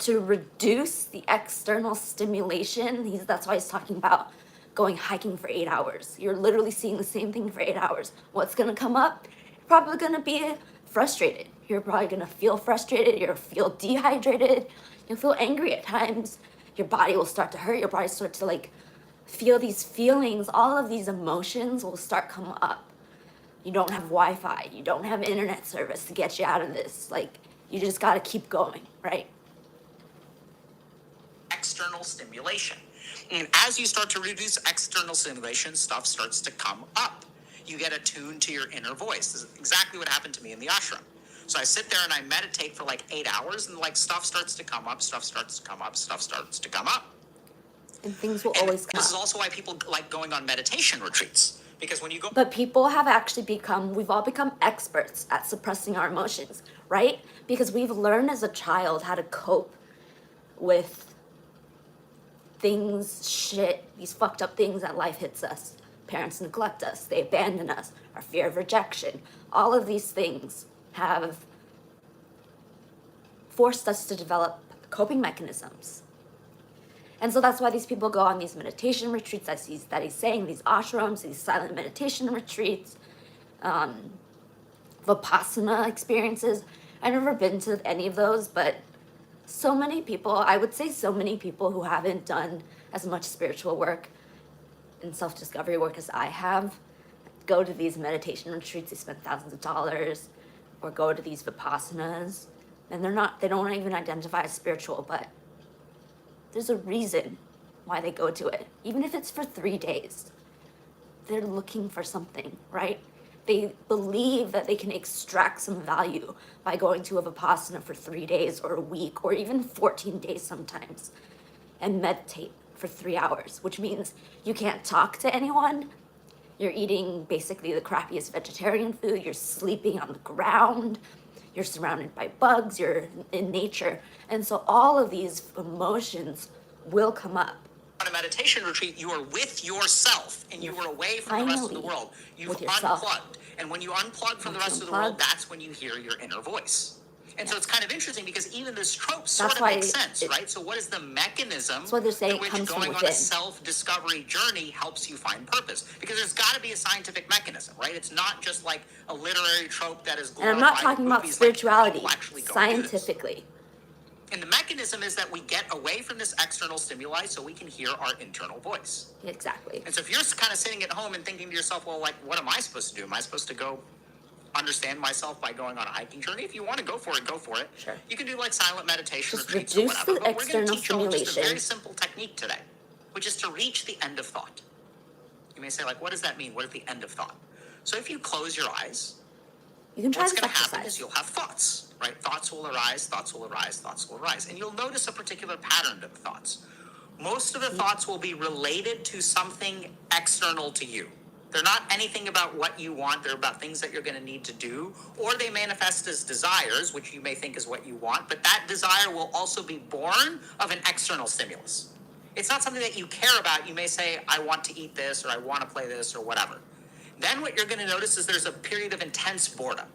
to reduce the external stimulation, that's why he's talking about going hiking for 8 hours. You're literally seeing the same thing for 8 hours. What's gonna come up? You're probably gonna be frustrated. You're probably gonna feel frustrated. You'll feel dehydrated. You'll feel angry at times. Your body will start to hurt. Your body start to like feel these feelings. All of these emotions will start come up. You don't have Wi-Fi. You don't have internet service to get you out of this. Like, you just gotta keep going, right? External stimulation. And as you start to reduce external stimulation, stuff starts to come up. You get attuned to your inner voice. This is exactly what happened to me in the ashram. So I sit there and I meditate for like 8 hours, and like stuff starts to come up, stuff starts to come up, stuff starts to come up. And things will always come up. This is also why people like going on meditation retreats. Because when you go... But people have actually we've all become experts at suppressing our emotions, right? Because we've learned as a child how to cope with these fucked up things that life hits us. Parents neglect us, they abandon us, our fear of rejection. All of these things have forced us to develop coping mechanisms. And so that's why these people go on these meditation retreats that he's saying, these ashrams, these silent meditation retreats, Vipassana experiences. I've never been to any of those, but so many people, I would say so many people who haven't done as much spiritual work and self-discovery work as I have, go to these meditation retreats, they spend thousands of dollars, or go to these Vipassanas, and they don't even identify as spiritual, but there's a reason why they go to it. Even if it's for 3 days, they're looking for something, right? They believe that they can extract some value by going to a Vipassana for 3 days or a week or even 14 days sometimes and meditate for 3 hours, which means you can't talk to anyone. You're eating basically the crappiest vegetarian food. You're sleeping on the ground. You're surrounded by bugs. You're in nature. And so all of these emotions will come up. On a meditation retreat, you are with yourself and you are away from the rest of the world. You've unplugged. And when you unplug from the rest of the world, that's when you hear your inner voice. And so it's kind of interesting because even this trope sort of makes sense, right? So what is the mechanism that's what they're saying, in which going on a self-discovery journey helps you find purpose? Because there's got to be a scientific mechanism, right? It's not just like a literary trope that is glorified. And I'm not talking about spirituality, scientifically. And the mechanism is that we get away from this external stimuli so we can hear our internal voice. Exactly. And so if you're kind of sitting at home and thinking to yourself, well, like, what am I supposed to do? Am I supposed to go understand myself by going on a hiking journey? If you want to go for it, go for it. Sure. You can do like silent meditation just retreats or whatever. But we're going to teach you all just a very stimulation. simple technique today, which is to reach the end of thought. You may say, like, what does that mean? What is the end of thought? So if you close your eyes, you can try what's going to happen is you'll have thoughts, right? Thoughts will arise, thoughts will arise, thoughts will arise. And you'll notice a particular pattern to the thoughts. Most of the thoughts will be related to something external to you. They're not anything about what you want. They're about things that you're going to need to do. Or they manifest as desires, which you may think is what you want. But that desire will also be born of an external stimulus. It's not something that you care about. You may say, I want to eat this, or I want to play this, or whatever. Then what you're going to notice is there's a period of intense boredom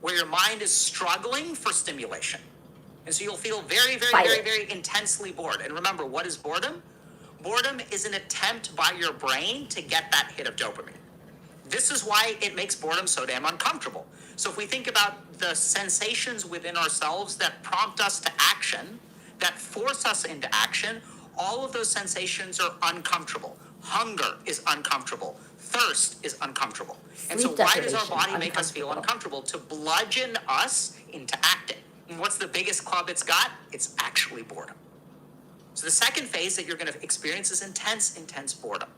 where your mind is struggling for stimulation. And so you'll feel very, very, very, very intensely bored. And remember, what is boredom? Boredom is an attempt by your brain to get that hit of dopamine. This is why it makes boredom so damn uncomfortable. So if we think about the sensations within ourselves that prompt us to action, that force us into action, all of those sensations are uncomfortable. Hunger is uncomfortable. Thirst is uncomfortable. And so why does our body make us feel uncomfortable? To bludgeon us into acting. And what's the biggest club it's got? It's actually boredom. So the second phase that you're going to experience is intense, intense boredom.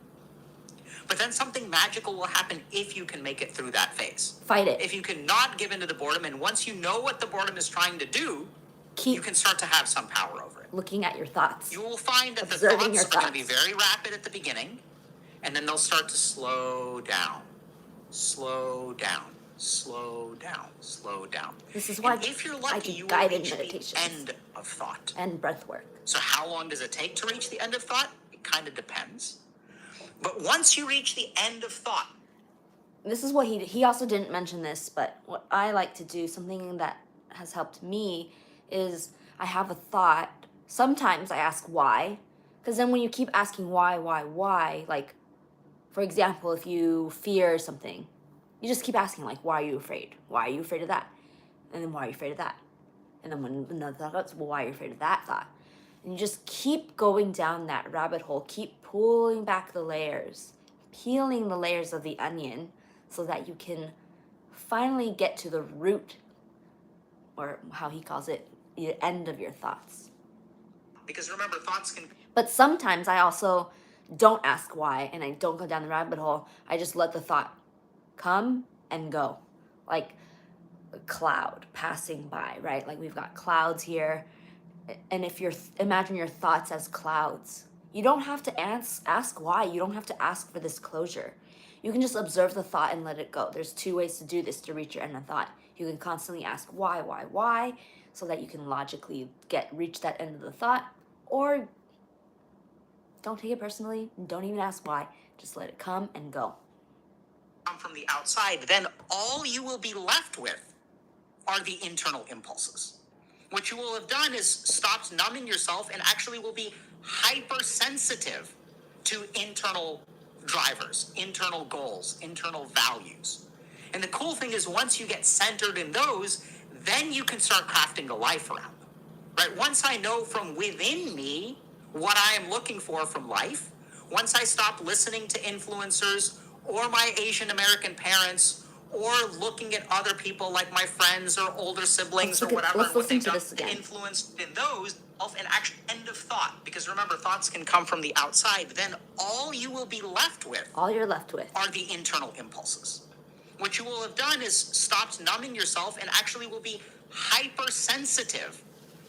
But then something magical will happen if you can make it through that phase. Fight it. If you can not give into the boredom, and once you know what the boredom is trying to do, you can start to have some power over it. Looking at your thoughts. You will find that the thoughts are going to be very rapid at the beginning, and then they'll start to slow down, slow down, slow down, slow down. This is why if you're lucky, you will reach the end of thought. And breath work. So how long does it take to reach the end of thought? It kind of depends. But once you reach the end of thought, this is what he also didn't mention this, but what I like to do, something that has helped me, is I have a thought. Sometimes I ask why, because then when you keep asking why, like, for example, if you fear something, you just keep asking, like, why are you afraid? Why are you afraid of that? And then why are you afraid of that? And then when another thought comes, well, why are you afraid of that thought? And you just keep going down that rabbit hole, keep pulling back the layers, peeling the layers of the onion so that you can finally get to the root, or how he calls it, the end of your thoughts. Because remember, thoughts can... But sometimes I also don't ask why, and I don't go down the rabbit hole. I just let the thought come and go, like a cloud passing by, right? Like we've got clouds here. And if you're, imagine your thoughts as clouds. You don't have to ask why. You don't have to ask for this closure. You can just observe the thought and let it go. There's two ways to do this to reach your end of thought. You can constantly ask why, so that you can logically reach that end of the thought, or don't take it personally. Don't even ask why. Just let it come and go. From the outside, then all you will be left with are the internal impulses. What you will have done is stopped numbing yourself and actually will be hypersensitive to internal drivers, internal goals, internal values. And the cool thing is once you get centered in those, then you can start crafting a life around them, right? Once I know from within me what I am looking for from life, once I stop listening to influencers or my Asian American parents or looking at other people like my friends or older siblings or whatever, and what they've done, influenced in those, and actually end of thought. Because remember, thoughts can come from the outside. Then all you will be left with, all you're left with, are the internal impulses. What you will have done is stopped numbing yourself and actually will be hypersensitive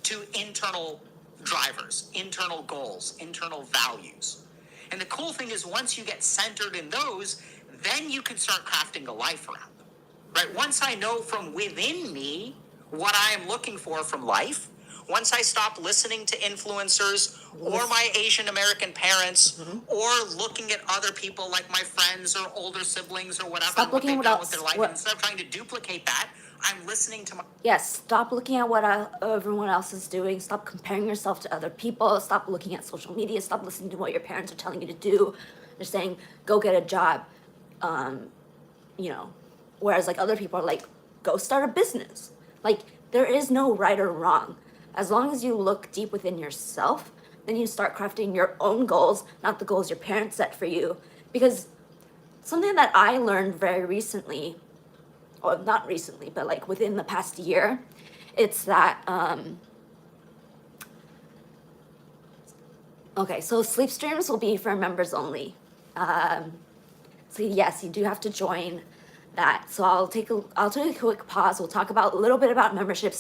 to internal drivers, internal goals, internal values. And the cool thing is once you get centered in those, then you can start crafting a life around them, right? Once I know from within me what I am looking for from life, once I stop listening to influencers or my Asian American parents or looking at other people like my friends or older siblings or whatever, stop looking what what they've done else, with their life, and instead of trying to duplicate that, I'm listening to my... Yes, stop looking at what everyone else is doing. Stop comparing yourself to other people. Stop looking at social media. Stop listening to what your parents are telling you to do. They're saying, go get a job. Whereas like other people are like, go start a business. Like there is no right or wrong. As long as you look deep within yourself, then you start crafting your own goals, not the goals your parents set for you. Because something that I learned very recently, or not recently, but like within the past year, it's that, okay, so sleep streams will be for members only. So yes, you do have to join that. So I'll take a quick pause. We'll talk about a little bit about membership.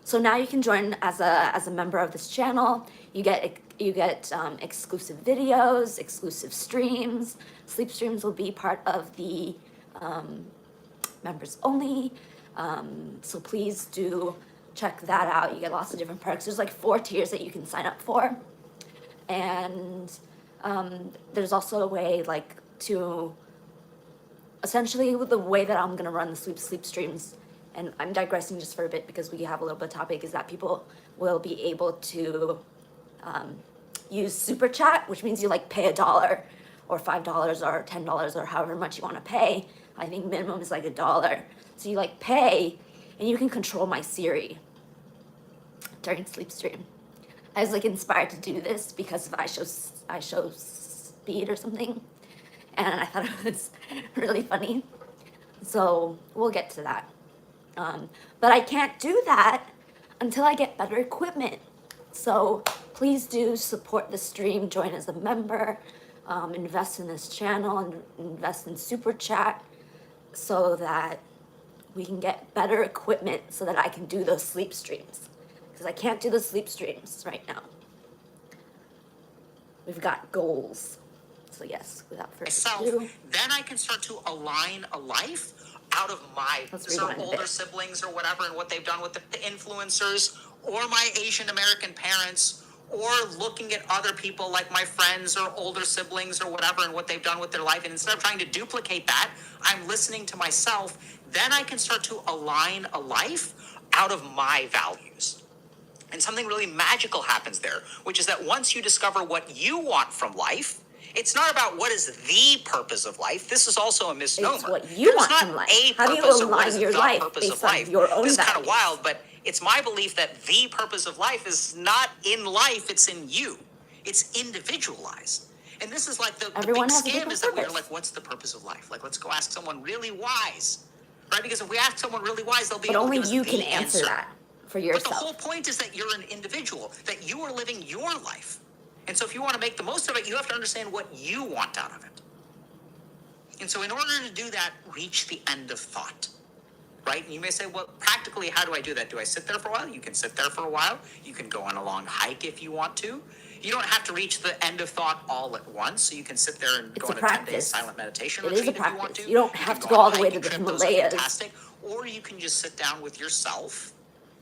So now you can join as a member of this channel. You get exclusive videos, exclusive streams. Sleep streams will be part of the members only. So please do check that out. You get lots of different perks. There's like 4 tiers that you can sign up for, and there's also a way like to essentially the way that I'm gonna run the sleep streams, and I'm digressing just for a bit because we have a little bit of topic, is that people will be able to use super chat, which means you like pay $1 or $5 or $10 or however much you want to pay. I think minimum is like $1. So you like pay and you can control my Siri during sleep stream. I was like inspired to do this because of I show speed or something, and I thought it was really funny. So we'll get to that. But I can't do that until I get better equipment. So please do support the stream, join as a member, invest in this channel, and invest in Super Chat so that we can get better equipment so that I can do those sleep streams. Because I can't do the sleep streams right now. We've got goals. So yes, without further ado. Then I can start to align a life out of my older siblings or whatever and what they've done with the influencers or my Asian American parents, or looking at other people like my friends or older siblings or whatever and what they've done with their life. And instead of trying to duplicate that, I'm listening to myself. Then I can start to align a life out of my values. And something really magical happens there, which is that once you discover what you want from life, it's not about what is the purpose of life. This is also a misnomer. It's what you want from life. How do you align your life based on your own values? This is kind of wild, but it's my belief that the purpose of life is not in life, it's in you. It's individualized. And this is like the big scam is that we're like, what's the purpose of life? Like, let's go ask someone really wise, right? Because if we ask someone really wise, they'll be able to give us the answer. But only you can answer that for yourself. But the whole point is that you're an individual, that you are living your life. And so if you want to make the most of it, you have to understand what you want out of it. And so in order to do that, reach the end of thought, right? And you may say, well, practically, how do I do that? Do I sit there for a while? You can sit there for a while. You can go on a long hike if you want to. You don't have to reach the end of thought all at once. So you can sit there and go on a 10-day silent meditation retreat if you want to. You don't have to go all the way to the Himalayas. Fantastic. Or you can just sit down with yourself,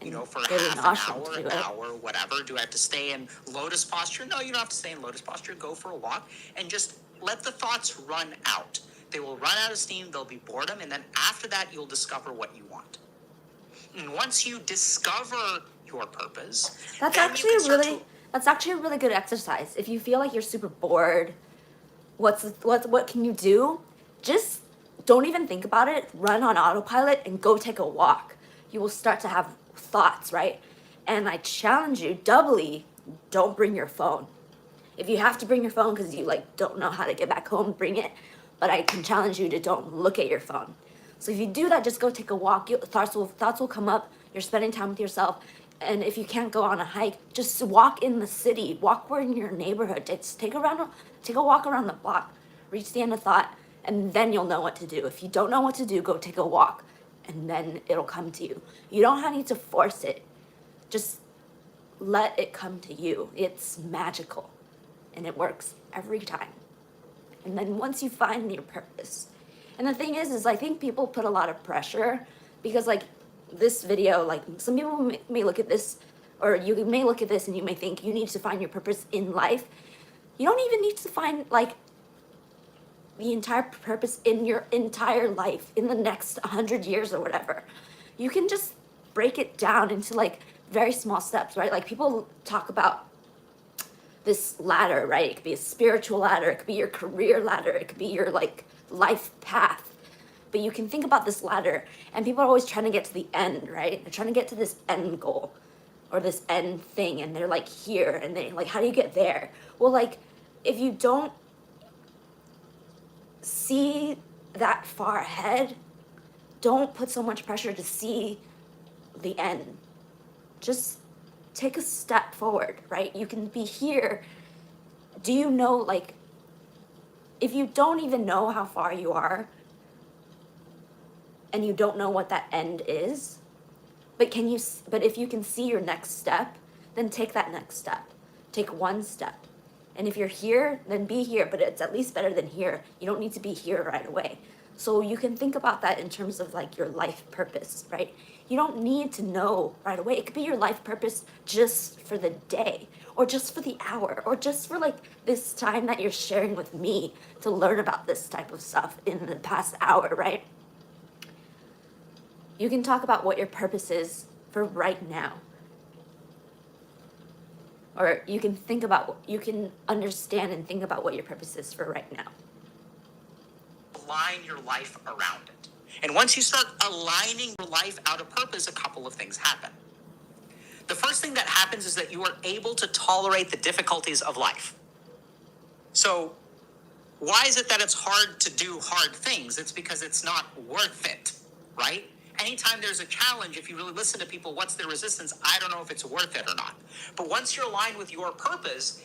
you know, for half an hour, whatever. Do I have to stay in lotus posture? No, you don't have to stay in lotus posture. Go for a walk and just let the thoughts run out. They will run out of steam. There'll be boredom. And then after that, you'll discover what you want. And once you discover your purpose, that's actually a really good exercise. If you feel like you're super bored, what can you do? Just don't even think about it. Run on autopilot and go take a walk. You will start to have thoughts, right? And I challenge you doubly, don't bring your phone. If you have to bring your phone because you like don't know how to get back home, bring it. But I can challenge you to don't look at your phone. So if you do that, just go take a walk. Thoughts will come up. You're spending time with yourself. And if you can't go on a hike, just walk in the city. Walk in your neighborhood. Just take a walk around the block. Reach the end of thought, and then you'll know what to do. If you don't know what to do, go take a walk, and then it'll come to you. You don't need to force it. Just let it come to you. It's magical, and it works every time. And then once you find your purpose, and the thing is I think people put a lot of pressure because like this video, like some people may look at this, or you may look at this and you may think you need to find your purpose in life. You don't even need to find like the entire purpose in your entire life in the next 100 years or whatever. You can just break it down into like very small steps, right? Like people talk about this ladder, right? It could be a spiritual ladder, it could be your career ladder, it could be your like life path. But you can think about this ladder, and people are always trying to get to the end, right? They're trying to get to this end goal or this end thing, and they're like here, and they're like, how do you get there? Well, like if you don't see that far ahead, don't put so much pressure to see the end. Just take a step forward, right? You can be here. Do you know, like, if you don't even know how far you are and you don't know what that end is, but if you can see your next step, then take that next step. Take one step. And if you're here, then be here, but it's at least better than here. You don't need to be here right away. So you can think about that in terms of like your life purpose, right? You don't need to know right away. It could be your life purpose just for the day, or just for the hour, or just for like this time that you're sharing with me to learn about this type of stuff in the past hour, right? You can talk about what your purpose is for right now. or you can think about, you can understand and think about what your purpose is for right now. Align your life around it. And once you start aligning your life out of purpose, a couple of things happen. The first thing that happens is that you are able to tolerate the difficulties of life. So why is it that it's hard to do hard things? It's because it's not worth it, right? Anytime there's a challenge, if you really listen to people, what's their resistance? I don't know if it's worth it or not. But once you're aligned with your purpose,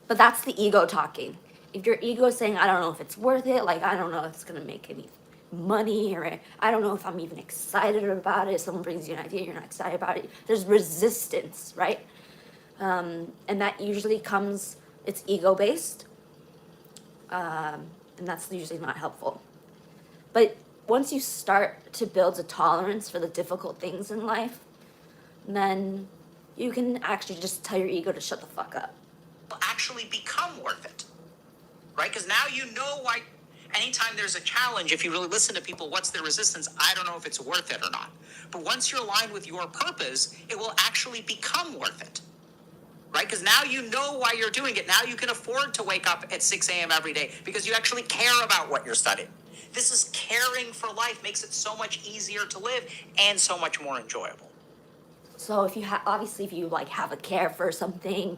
But that's the ego talking. If your ego is saying, I don't know if it's worth it, like, I don't know if it's going to make any money, or I don't know if I'm even excited about it. If someone brings you an idea, you're not excited about it. There's resistance, right? And that usually comes, it's ego-based. And that's usually not helpful. But once you start to build a tolerance for the difficult things in life, then you can actually just tell your ego to shut the fuck up. will actually become worth it, right? Because now you know why. Anytime there's a challenge, if you really listen to people, what's their resistance? I don't know if it's worth it or not. But once you're aligned with your purpose, it will actually become worth it, right? Because now you know why you're doing it. Now you can afford to wake up at 6 a.m. every day because you actually care about what you're studying. This is caring for life, makes it so much easier to live and so much more enjoyable. So if you obviously if you like have a care for something,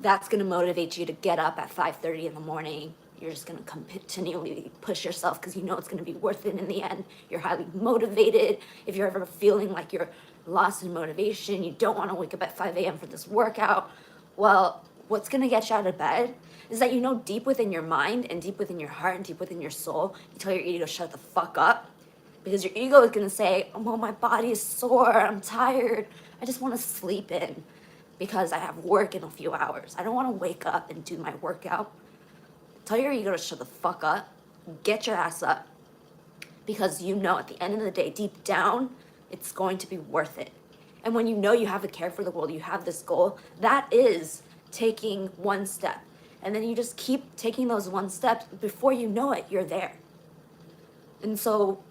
that's going to motivate you to get up at 5:30 in the morning. You're just going to continually push yourself because you know it's going to be worth it in the end. You're highly motivated. If you're ever feeling like you're lost in motivation, you don't want to wake up at 5 a.m. for this workout, well, what's going to get you out of bed is that you know deep within your mind and deep within your heart and deep within your soul, you tell your ego to shut the fuck up. Because your ego is going to say, oh, well, my body is sore, I'm tired, I just want to sleep in because I have work in a few hours. I don't want to wake up and do my workout. Tell your ego to shut the fuck up, get your ass up, because you know at the end of the day, deep down, it's going to be worth it. And when you know you have a care for the world, you have this goal, that is taking one step. And then you just keep taking those one steps. Before you know it, you're there. And so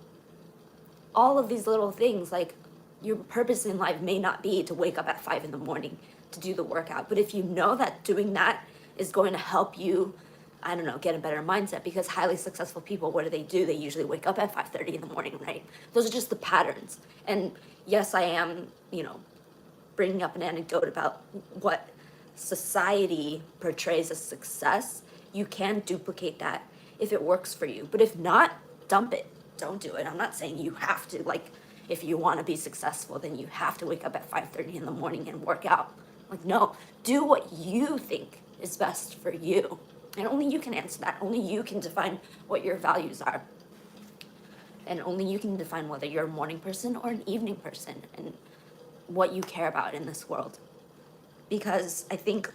all of these little things, like your purpose in life may not be to wake up at 5 in the morning to do the workout. But if you know that doing that is going to help you, I don't know, get a better mindset, because highly successful people, what do? They usually wake up at 5:30 in the morning, right? Those are just the patterns. And yes, I am, bringing up an anecdote about what society portrays as success. You can duplicate that if it works for you. But if not, dump it. Don't do it. I'm not saying you have to, if you want to be successful, then you have to wake up at 5:30 in the morning and work out. No, do what you think is best for you. And only you can answer that. Only you can define what your values are. And only you can define whether you're a morning person or an evening person and what you care about in this world. Because I think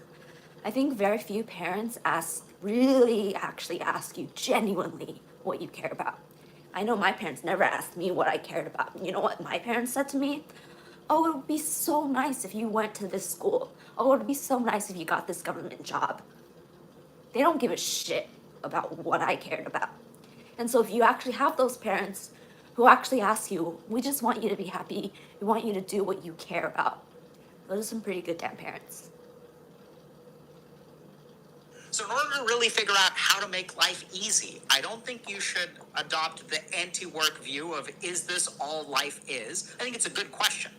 very few parents actually ask you genuinely what you care about. I know my parents never asked me what I cared about. You know what my parents said to me? Oh, it would be so nice if you went to this school. Oh, it would be so nice if you got this government job. They don't give a shit about what I cared about. And so if you actually have those parents who actually ask you, we just want you to be happy, we want you to do what you care about, those are some pretty good damn parents. So in order to really figure out how to make life easy, I don't think you should adopt the anti-work view of, is this all life is? I think it's a good question.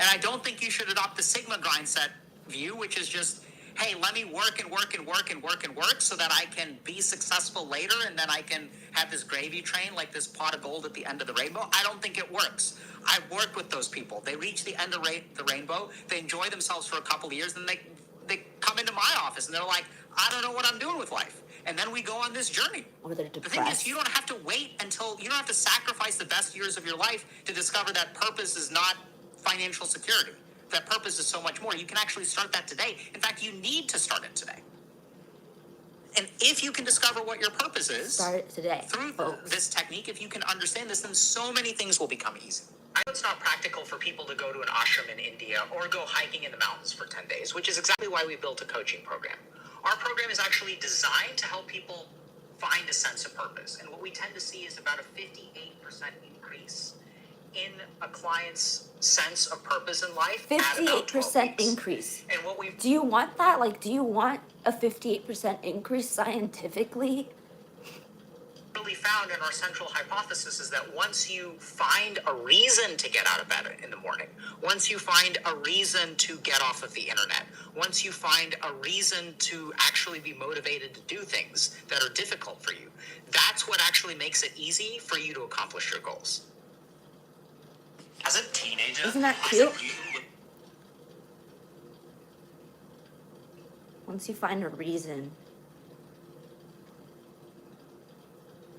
And I don't think you should adopt the Sigma grind set view, which is just, hey, let me work and work and work and work and work so that I can be successful later and then I can have this gravy train, like this pot of gold at the end of the rainbow. I don't think it works. I've worked with those people. They reach the end of the rainbow, they enjoy themselves for a couple of years, then they come into my office and they're like, I don't know what I'm doing with life. And then we go on this journey. Or they're depressed. The thing is, you don't have to wait until, you don't have to sacrifice the best years of your life to discover that purpose is not financial security. That purpose is so much more. You can actually start that today. In fact, you need to start it today. And if you can discover what your purpose is, start it today, through this technique, if you can understand this, then so many things will become easy. I know it's not practical for people to go to an ashram in India or go hiking in the mountains for 10 days, which is exactly why we built a coaching program. Our program is actually designed to help people find a sense of purpose. And what we tend to see is about a 58% increase in a client's sense of purpose in life at about 12 58% weeks. increase. And what we've Do you want that? Like, do you want a 58% increase scientifically? really found in our central hypothesis is that once you find a reason to get out of bed in the morning, once you find a reason to get off of the internet, once you find a reason to actually be motivated to do things that are difficult for you, that's what actually makes it easy for you to accomplish your goals. As a teenager, Isn't that cute? Once you find a reason.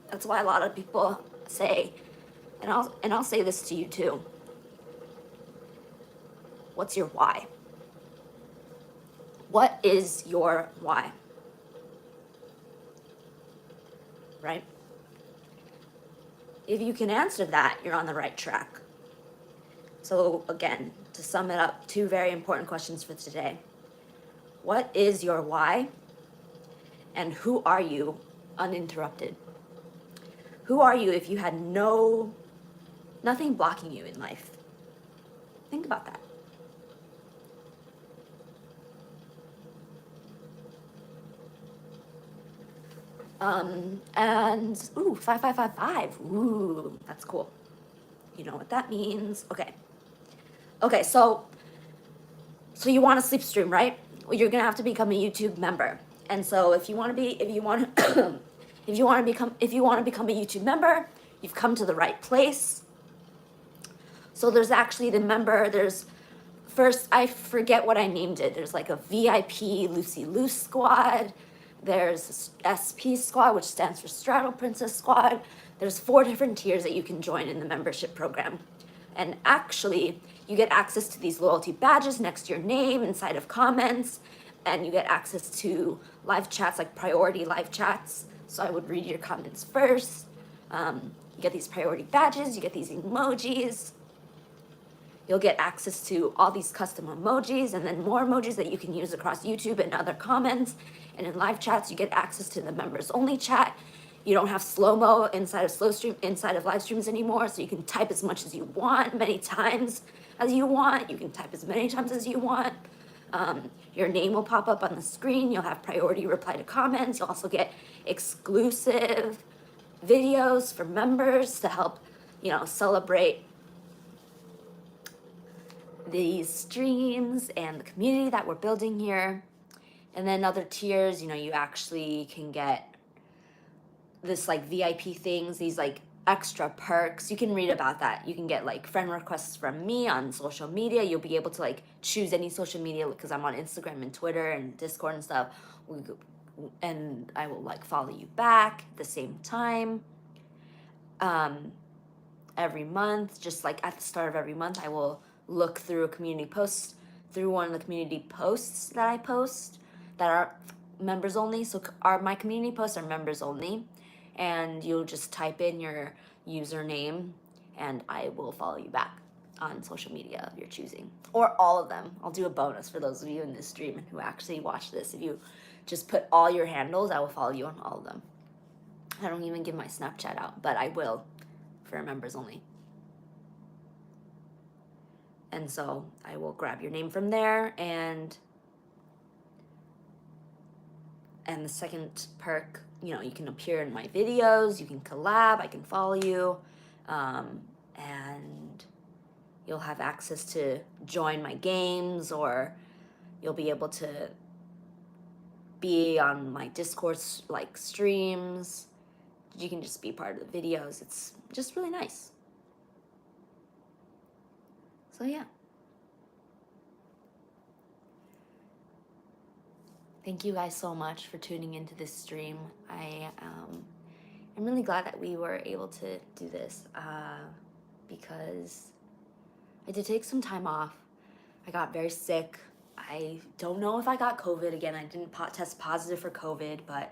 That's why a lot of people say, and I'll say this to you too. What's your why? What is your why? Right? If you can answer that, you're on the right track. So again, to sum it up, 2 very important questions for today. What is your why? And who are you uninterrupted? Who are you if you had nothing blocking you in life? Think about that. And, 5555. Ooh, that's cool. You know what that means. Okay, so you want to sleep stream, right? Well, you're gonna have to become a YouTube member. And so if you want to become a YouTube member, you've come to the right place. So there's actually first, I forget what I named it. There's like a VIP Lucy Loose squad. There's SP squad, which stands for Straddle Princess squad. There's 4 different tiers that you can join in the membership program. And actually, you get access to these loyalty badges next to your name inside of comments. And you get access to live chats, like priority live chats. So I would read your comments first. You get these priority badges, you get these emojis. You'll get access to all these custom emojis and then more emojis that you can use across YouTube and other comments. And in live chats, you get access to the members only chat. You don't have slow-mo inside of live streams anymore, so you can type as much as you want, many times as you want. You can type as many times as you want. Your name will pop up on the screen. You'll have priority reply to comments. You'll also get exclusive videos for members to help, celebrate these streams and the community that we're building here. And then other tiers, you actually can get this like VIP things, these like extra perks. You can read about that. You can get like friend requests from me on social media. You'll be able to like choose any social media because I'm on Instagram and Twitter and Discord and stuff. And I will like follow you back at the same time. Every month, just like at the start of every month, I will look through one of the community posts that I post that are members only. So my community posts are members only, and you'll just type in your username and I will follow you back on social media of your choosing, or all of them. I'll do a bonus for those of you in this stream and who actually watch this. If you just put all your handles, I will follow you on all of them. I don't even give my Snapchat out, but I will for members only. And so I will grab your name from there, and the second perk, you can appear in my videos, you can collab, I can follow you, and you'll have access to join my games, or you'll be able to be on my Discord like streams. You can just be part of the videos. It's just really nice. So yeah. Thank you guys so much for tuning into this stream. I'm really glad that we were able to do this because I did take some time off. I got very sick. I don't know if I got COVID again. I didn't test positive for COVID, but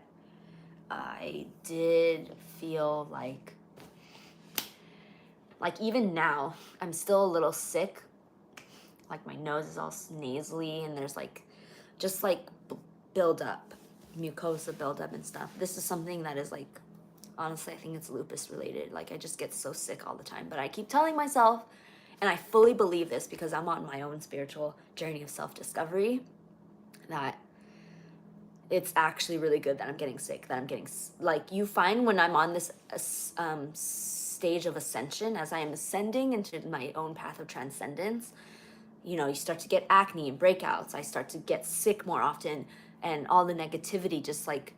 I did feel like even now, I'm still a little sick. Like my nose is all nasally and there's just buildup, mucosa buildup and stuff. This is something that is Honestly, I think it's lupus related. Like, I just get so sick all the time. But I keep telling myself, and I fully believe this because I'm on my own spiritual journey of self-discovery, that it's actually really good that I'm getting sick, that I'm getting, like, you find when I'm on this stage of ascension, as I am ascending into my own path of transcendence, you know, you start to get acne and breakouts. I start to get sick more often, and all the negativity just like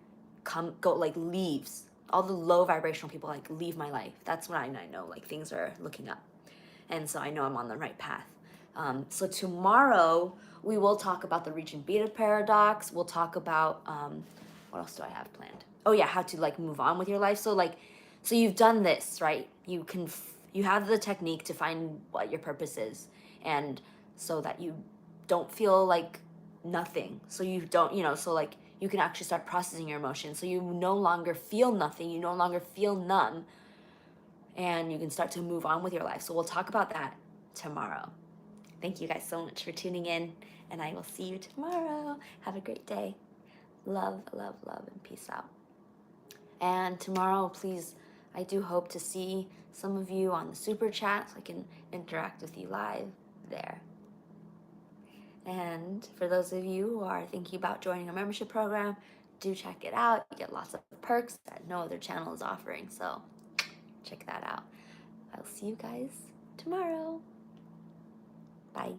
leaves. All the low vibrational people like leave my life. That's when I know like things are looking up, and so I know I'm on the right path. So tomorrow we will talk about the Regent Beta paradox. We'll talk about what else do I have planned? Oh yeah, how to like move on with your life. So you've done this, right? You have the technique to find what your purpose is, and so that you don't feel like nothing. So you don't, so like you can actually start processing your emotions. So you no longer feel nothing. You no longer feel numb, and you can start to move on with your life. So we'll talk about that tomorrow. Thank you guys so much for tuning in, and I will see you tomorrow. Have a great day. Love, love, love, and peace out. And tomorrow, please, I do hope to see some of you on the super chat so I can interact with you live there. And for those of you who are thinking about joining a membership program, do check it out. You get lots of perks that no other channel is offering, so check that out. I'll see you guys tomorrow. Bye.